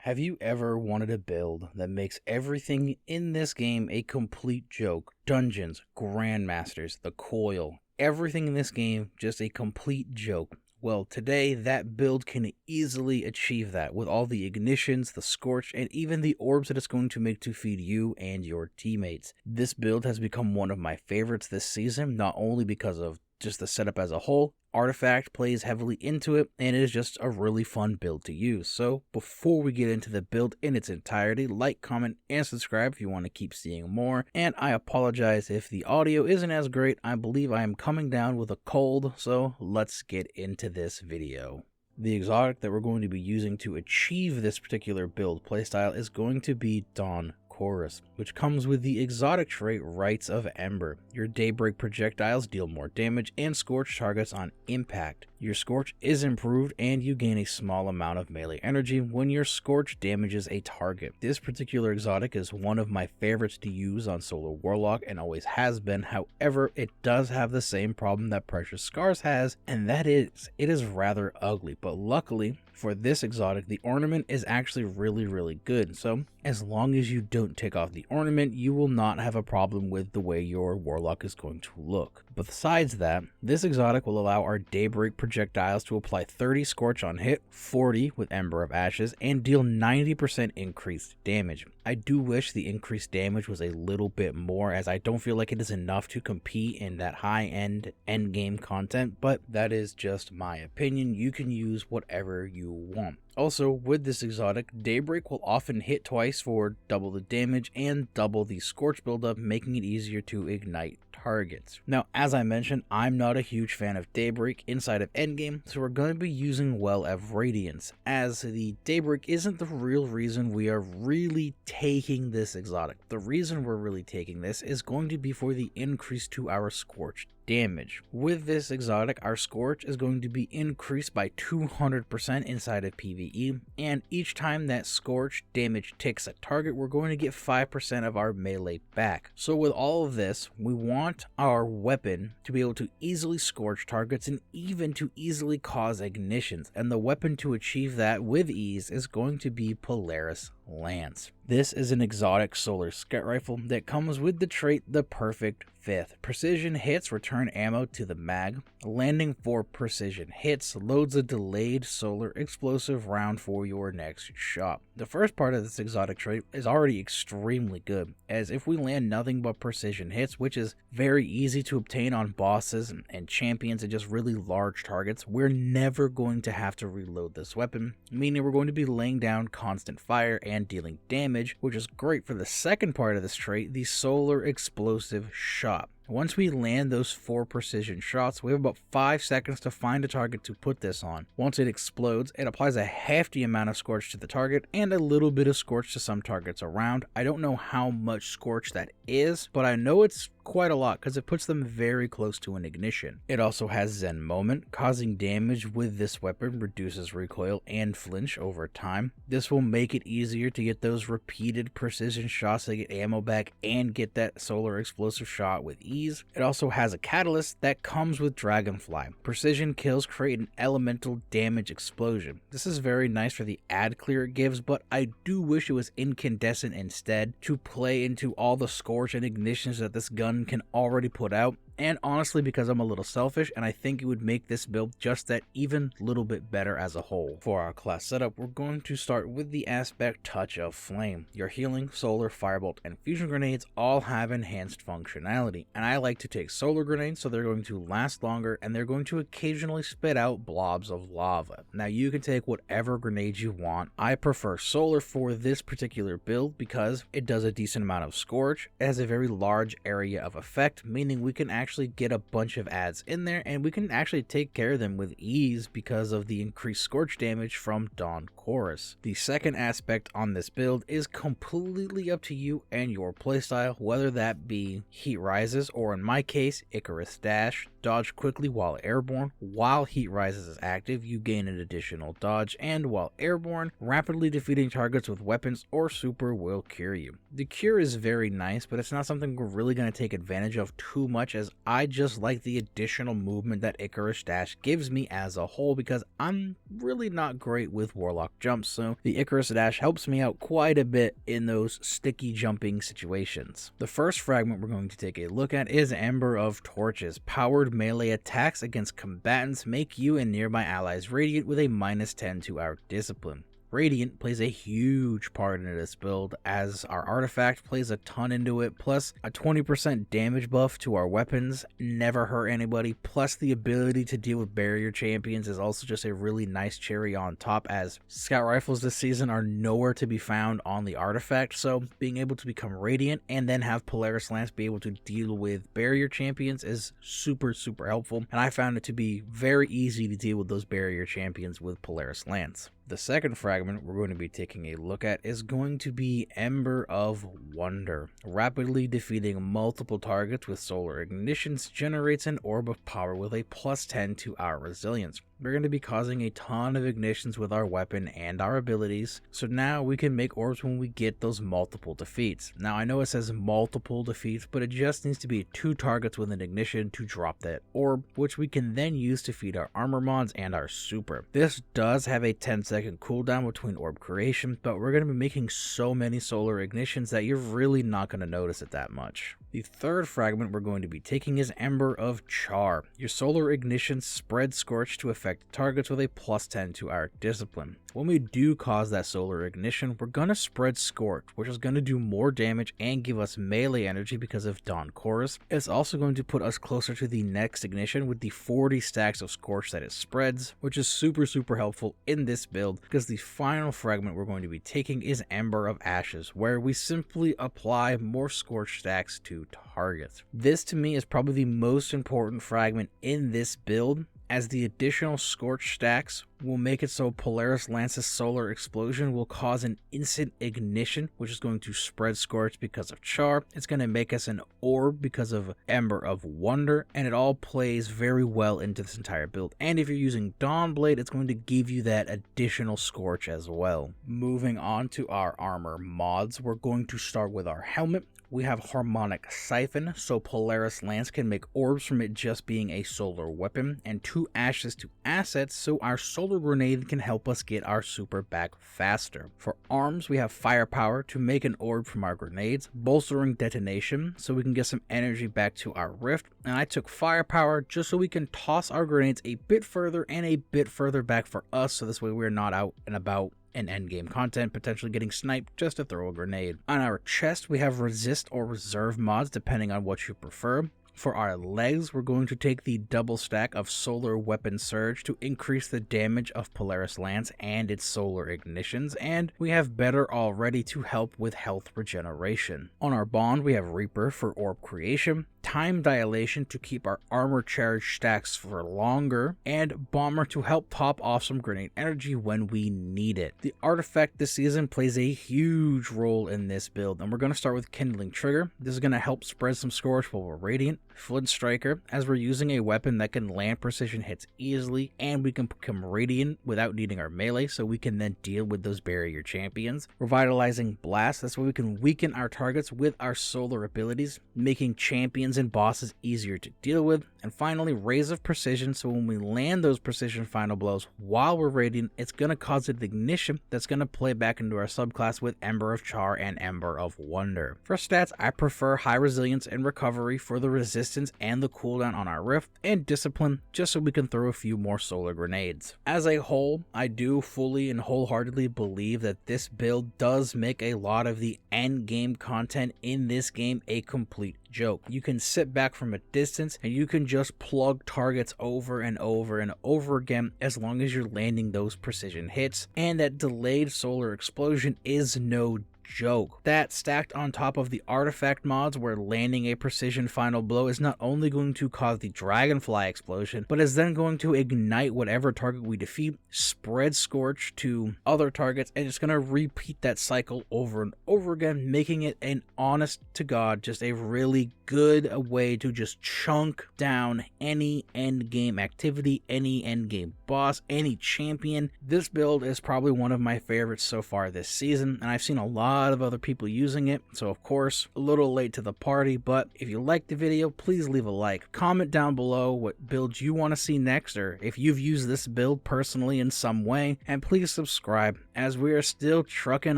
Have you ever wanted a build that makes everything in this game a complete joke? Dungeons, Grandmasters, the coil, everything in this game just a complete joke. Well, today that build can easily achieve that with all the ignitions, the scorch, and even the orbs that it's going to make to feed you and your teammates. This build has become one of my favorites this season, not only because of just the setup as a whole. Artifact plays heavily into it, and it is just a really fun build to use. So before we get into the build in its entirety, like, comment, and subscribe if you want to keep seeing more. And I apologize if the audio isn't as great. I believe I am coming down with a cold, so let's get into this video. The exotic that we're going to be using to achieve this particular build playstyle is going to be Dawn Chorus, which comes with the exotic trait Rites of Ember. Your Daybreak projectiles deal more damage and scorch targets on impact. Your scorch is improved and you gain a small amount of melee energy when your scorch damages a target. This particular exotic is one of my favorites to use on Solar Warlock and always has been. However, it does have the same problem that Precious Scars has, and that is it is rather ugly. But luckily for this exotic, the ornament is actually really good. So as long as you don't take off the ornament, you will not have a problem with the way your warlock is going to look. But besides that, this exotic will allow our Daybreak projectiles to apply 30 scorch on hit, 40 with Ember of Ashes, and deal 90% increased damage. I do wish the increased damage was a little bit more, as I don't feel like it is enough to compete in that high-end endgame content, but that is just my opinion. You can use whatever you want. Also, with this exotic, Daybreak will often hit twice for double the damage and double the scorch buildup, making it easier to ignite targets. Now, as I mentioned, I'm not a huge fan of Daybreak inside of endgame, so we're going to be using Well of Radiance, as the Daybreak isn't the real reason we are really taking this exotic. The reason we're really taking this is going to be for the increase to our scorch damage. With this exotic, our scorch is going to be increased by 200% inside of PvE, and each time that scorch damage ticks a target, we're going to get 5% of our melee back. So with all of this, we want our weapon to be able to easily scorch targets and even to easily cause ignitions, and the weapon to achieve that with ease is going to be Polaris Lance. This is an exotic solar scout rifle that comes with the trait The Perfect Fifth. Precision hits return ammo to the mag. Landing for precision hits loads a delayed solar explosive round for your next shot. The first part of this exotic trait is already extremely good, as if we land nothing but precision hits, which is very easy to obtain on bosses and champions and just really large targets, we're never going to have to reload this weapon, meaning we're going to be laying down constant fire and dealing damage, which is great for the second part of this trait, the solar explosive shot. Once we land those 4 precision shots, we have about 5 seconds to find a target to put this on. Once it explodes, it applies a hefty amount of scorch to the target and a little bit of scorch to some targets around. I don't know how much scorch that is, but I know it's quite a lot because it puts them very close to an ignition. It also has Zen Moment. Causing damage with this weapon reduces recoil and flinch over time. This will make it easier to get those repeated precision shots to get ammo back and get that solar explosive shot with ease. It also has a catalyst that comes with Dragonfly. Precision kills create an elemental damage explosion. This is very nice for the ad clear it gives, but I do wish it was incandescent instead to play into all the scorch and ignitions that this gun can already put out. And honestly, because I'm a little selfish, and I think it would make this build just that even little bit better as a whole. For our class setup, we're going to start with the aspect Touch of Flame. Your healing, solar, firebolt, and fusion grenades all have enhanced functionality, and I like to take solar grenades so they're going to last longer and they're going to occasionally spit out blobs of lava. Now you can take whatever grenades you want. I prefer solar for this particular build because it does a decent amount of scorch. It has a very large area of effect, meaning we can actually get a bunch of ads in there and we can actually take care of them with ease because of the increased scorch damage from Dawn Chorus. The second aspect on this build is completely up to you and your playstyle, whether that be Heat Rises or in my case Icarus Dash. dodge quickly while airborne. While Heat Rises is active, you gain an additional dodge, and while airborne, rapidly defeating targets with weapons or super will cure you. The cure is very nice, but it's not something we're really going to take advantage of too much, as I just like the additional movement that Icarus Dash gives me as a whole, because I'm really not great with Warlock jumps, so the Icarus Dash helps me out quite a bit in those sticky jumping situations. The first fragment we're going to take a look at is Ember of Torches. Powered melee attacks against combatants make you and nearby allies radiant with a -10 to our discipline. Radiant plays a huge part into this build, as our artifact plays a ton into it, plus a 20% damage buff to our weapons, never hurt anybody, plus the ability to deal with barrier champions is also just a really nice cherry on top, as scout rifles this season are nowhere to be found on the artifact, so being able to become Radiant and then have Polaris Lance be able to deal with barrier champions is super helpful, and I found it to be very easy to deal with those barrier champions with Polaris Lance. The second fragment we're going to be taking a look at is going to be Ember of Wonder. Rapidly defeating multiple targets with solar ignitions generates an orb of power with a +10 to our resilience. We're going to be causing a ton of ignitions with our weapon and our abilities, so now we can make orbs when we get those multiple defeats. Now I know it says multiple defeats, but it just needs to be 2 targets with an ignition to drop that orb, which we can then use to feed our armor mods and our super. This does have a 10-second cooldown between orb creation, but we're going to be making so many solar ignitions that you're really not going to notice it that much. The third fragment we're going to be taking is Ember of Char. Your solar ignition spreads Scorch to affect targets with a +10 to our discipline. When we do cause that solar ignition, we're going to spread Scorch, which is going to do more damage and give us melee energy because of Dawn Chorus. It's also going to put us closer to the next ignition with the 40 stacks of Scorch that it spreads, which is super helpful in this build, because the final fragment we're going to be taking is Ember of Ashes, where we simply apply more Scorch stacks to targets. This to me is probably the most important fragment in this build, as the additional Scorch stacks will make it so Polaris Lance's solar explosion will cause an instant ignition, which is going to spread Scorch because of Char. It's going to make us an orb because of Ember of Wonder, and it all plays very well into this entire build. And if you're using Dawnblade, it's going to give you that additional Scorch as well. Moving on to our armor mods, we're going to start with our helmet. We have Harmonic Siphon, so Polaris Lance can make orbs from it just being a solar weapon, and 2 ashes to assets, so our solar grenade can help us get our super back faster. For arms, we have Firepower to make an orb from our grenades, bolstering detonation, so we can get some energy back to our rift, and I took Firepower just so we can toss our grenades a bit further and a bit further back for us, so this way we're not out and about in endgame content, potentially getting sniped just to throw a grenade. On our chest, we have Resist or Reserve mods, depending on what you prefer. For our legs, we're going to take the double stack of Solar Weapon Surge to increase the damage of Polaris Lance and its solar ignitions, and we have Better Already to help with health regeneration. On our bond, we have Reaper for orb creation, Time Dilation to keep our armor charge stacks for longer, and Bomber to help top off some grenade energy when we need it. The artifact this season plays a huge role in this build, and we're going to start with Kindling Trigger. This is going to help spread some Scorch while we're Radiant. Flint Striker, as we're using a weapon that can land precision hits easily, and we can become Radiant without needing our melee, so we can then deal with those barrier champions. Revitalizing Blast, that's where we can weaken our targets with our solar abilities, making champions and bosses easier to deal with. And finally, Rays of Precision, so when we land those precision final blows while we're Radiant, it's going to cause an ignition that's going to play back into our subclass with Ember of Char and Ember of Wonder. For stats, I prefer High Resilience and Recovery for the resistance and the cooldown on our Rift, and Discipline just so we can throw a few more solar grenades. As a whole, I do fully and wholeheartedly believe that this build does make a lot of the end game content in this game a complete joke. You can sit back from a distance and you can just plug targets over and over and over again as long as you're landing those precision hits, and that delayed solar explosion is no joke. That stacked on top of the artifact mods where landing a precision final blow is not only going to cause the dragonfly explosion, but is then going to ignite whatever target we defeat, spread Scorch to other targets, and it's going to repeat that cycle over and over again, making it an honest to God, just a really good way to just chunk down any endgame activity, any endgame boss, any champion. This build is probably one of my favorites so far this season, and I've seen a lot of other people using it, so of course, a little late to the party, but if you liked the video, please leave a like. Comment down below what builds you want to see next, or if you've used this build personally in some way, and please subscribe, as we are still trucking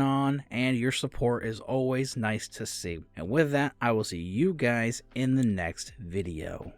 on, and your support is always nice to see. And with that, I will see you guys in the next video.